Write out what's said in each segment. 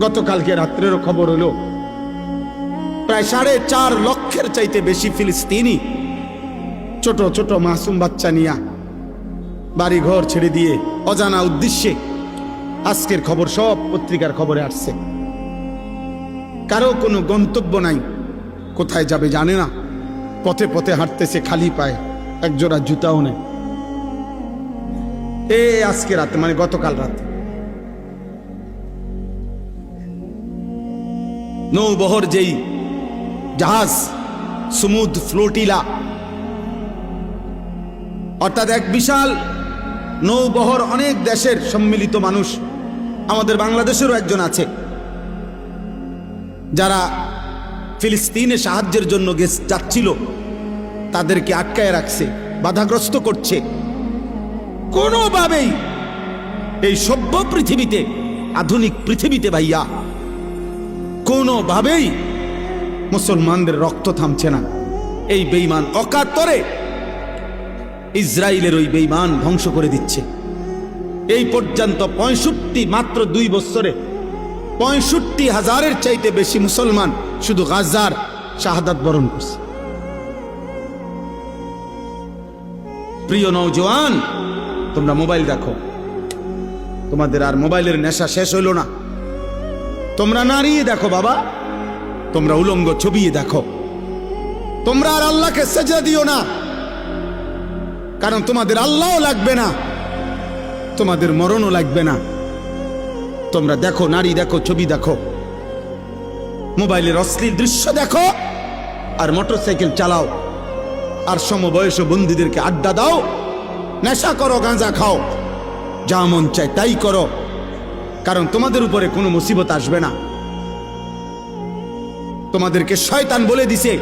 গতকালকে রাত্রেরও খবর হলো প্রায় 4.5 লক্ষের চাইতে বেশি ফিলিস্তিনি ছোট ছোট মাসুম বাচ্চা নিয়া বাড়ি ঘর ছেড়ে দিয়ে অজানা উদ্দেশ্যে, আজকের খবর সব পত্রিকার খবরে আসছে, কারো কোনো গন্তব্য নাই, কোথায় যাবে জানে না, পথে পথে হাঁটতেছে খালি পায়ে, একজোড়া জুতাও নেই। আজকে রাতে মানে গতকাল রাতে নৌবহর যেই জাহাজ সমুদ ফ্লোটিলা, অর্থাৎ এক বিশাল নৌবহর, অনেক দেশের সম্মিলিত মানুষ, আমাদের বাংলাদেশেরও একজন আছে, যারা ফিলিস্তিনে সাহায্যের জন্য যাচ্ছিল, তাদেরকে আটকায় রাখছে, বাধাগ্রস্ত করছে। কোনোভাবেই এই সভ্য পৃথিবীতে, আধুনিক পৃথিবীতে ভাইয়া, কোনোভাবেই মুসলমানদের রক্ত থামছে না। এই বেঈমান অকাতরে ইসরায়েলের ওই বেঈমান ধ্বংস করে দিচ্ছে। এই পর্যন্ত মাত্র 2 বছরে 65,000-এর চাইতে বেশি মুসলমান শুধু গাজার শাহাদাত বরণ করছে। প্রিয় নওজওয়ান, তোমরা মোবাইল দেখো, তোমাদের আর মোবাইলের নেশা শেষ হইল না। তোমরা নাড়িয়ে দেখো বাবা, তোমরা উলঙ্গ ছবি দেখো, তোমরা আর আল্লাহকে সেজদা দিও না, কারণ তোমাদের আল্লাহও লাগবে না, তোমাদের মরণও লাগবে না। তোমরা দেখো, নারী দেখো, ছবি দেখো, মোবাইলের অশ্লীল দৃশ্য দেখো, আর মোটরসাইকেল চালাও, আর সমবয়স বন্ধুদেরকে আড্ডা দাও, নেশা করো, গাঁজা খাও, যা মন চায় তাই করো, কারণ তোমাদের উপরে কোনো মুসিবত আসবে না। তোমাদেরকে শয়তান বলে দিছে,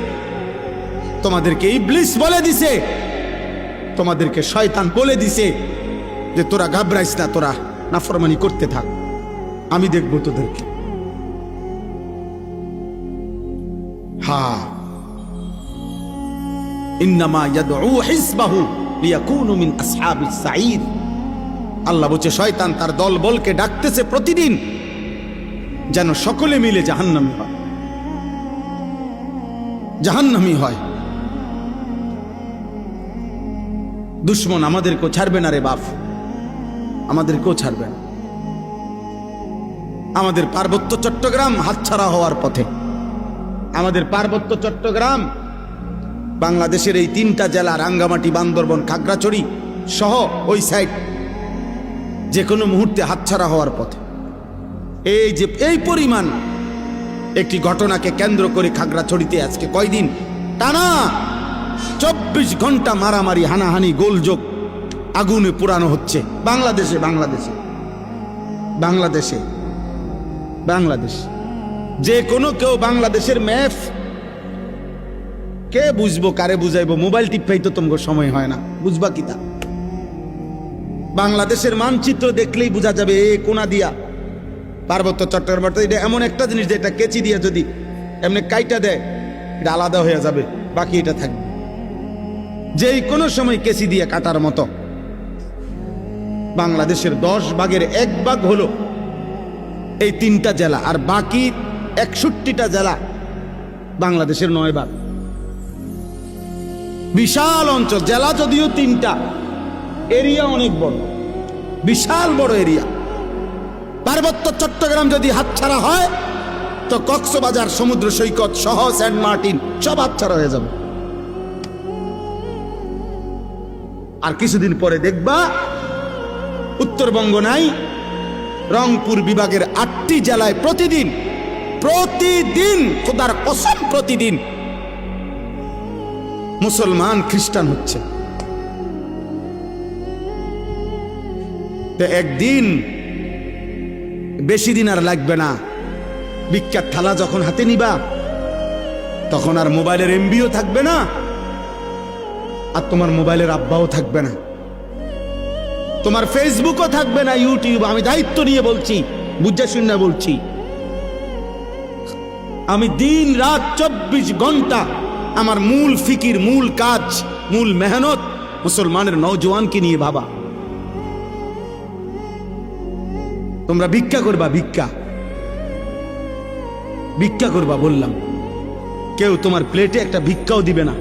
তোমাদেরকে ইবলিস বলে দিছে, তোমাদেরকে শয়তান বলে দিছে যে তোরা ঘাবড়াইস না, তোরা নাফরমানি করতে থাক, আমি দেখব তোদেরকে। হ্যাঁ, ইন্নামা ইয়াদউ হিজবাহু লিয়াকুনু মিন আসহাবিস সাঈদ। আল্লাহ বলছে শয়তান তার দল বলকে ডাকতেছে প্রতিদিন যেন সকলে মিলে জাহান্নামী হয়, জাহান্নামী হয়। দুশ্মন আমাদেরকেও ছাড়বে না রে বাপ, আমাদেরকেও ছাড়বে না। আমাদের পার্বত্য চট্টগ্রাম হাতছাড়া হওয়ার পথে। আমাদের পার্বত্য চট্টগ্রাম বাংলাদেশের এই 3টা জেলা, রাঙ্গামাটি, বান্দরবন, খাগড়াছড়ি সহ ওই সাইড, যে কোনো মুহূর্তে হাতছাড়া হওয়ার পথে। এই যে এই পরিমাণ একটি ঘটনাকে কেন্দ্র করে খাগড়াছড়িতে আজকে কয়দিন টানা 24 ঘন্টা মারামারি, হানাহানি, গোলযোগ, আগুনে পোড়ানো হচ্ছে বাংলাদেশে। বাংলাদেশে বাংলাদেশে বাংলাদেশ যে কোনো কেউ বাংলাদেশের ম্যাপ কে বুঝবো, কারে বুঝাইবো? মোবাইল টিপাই তো তোমার সময় হয় না, বুঝবা কি তা? বাংলাদেশের মানচিত্র দেখলেই বোঝা যাবে এ কোনা দিয়া পার্বত্য চট্টগ্রাম। এটা এমন একটা জিনিস যেটা কেচি দিয়ে যদি এমনি কাইটা দেয়, এটা আলাদা হয়ে যাবে, বাকি এটা থাকবে। যেই কোনো সময় কেচি দিয়ে কাটার মতো। বাংলাদেশের 10 ভাগের 1 ভাগ হলো এই 3টা জেলা, আর বাকি 61টা জেলা বাংলাদেশের 9 ভাগ। বিশাল অঞ্চল, জেলা যদিও 3টা, এরিয়া অনেক বড়, বিশাল বড় এরিয়া। পার্বত্য চট্টগ্রাম যদি হাতছাড়া হয় তো কক্সবাজার সমুদ্র সৈকত সহ সেন্ট মার্টিন সব হাতছাড়া হয়ে যাবে। আর কিছুদিন পরে দেখবা উত্তরবঙ্গ নাই, রংপুর বিভাগের 8টি জেলায় প্রতিদিন খোদার কসম প্রতিদিন মুসলমান খ্রিস্টান হচ্ছে। একদিন, বেশি দিন আর লাগবে না, বিখ্যাত থালা যখন হাতে নিবা তখন আর মোবাইলের এমবিও থাকবে না, আর তোমার মোবাইলের আব্বাও থাকবে না, তোমার ফেসবুকও থাকবে না, ইউটিউব। আমি দায়িত্ব নিয়ে বলছি, বুঝা শুনে বলছি। আমি দিন রাত 24 ঘন্টা আমার মূল ফিকির, মূল কাজ, মূল মেহনত মুসলমানের নওজওয়ানকে নিয়ে ভাবা। তোমরা ভিক্ষা করবা, ভিক্ষা ভিক্ষা করবা বললাম, কেউ তোমার প্লেটে একটা ভিক্ষাও দিবে না।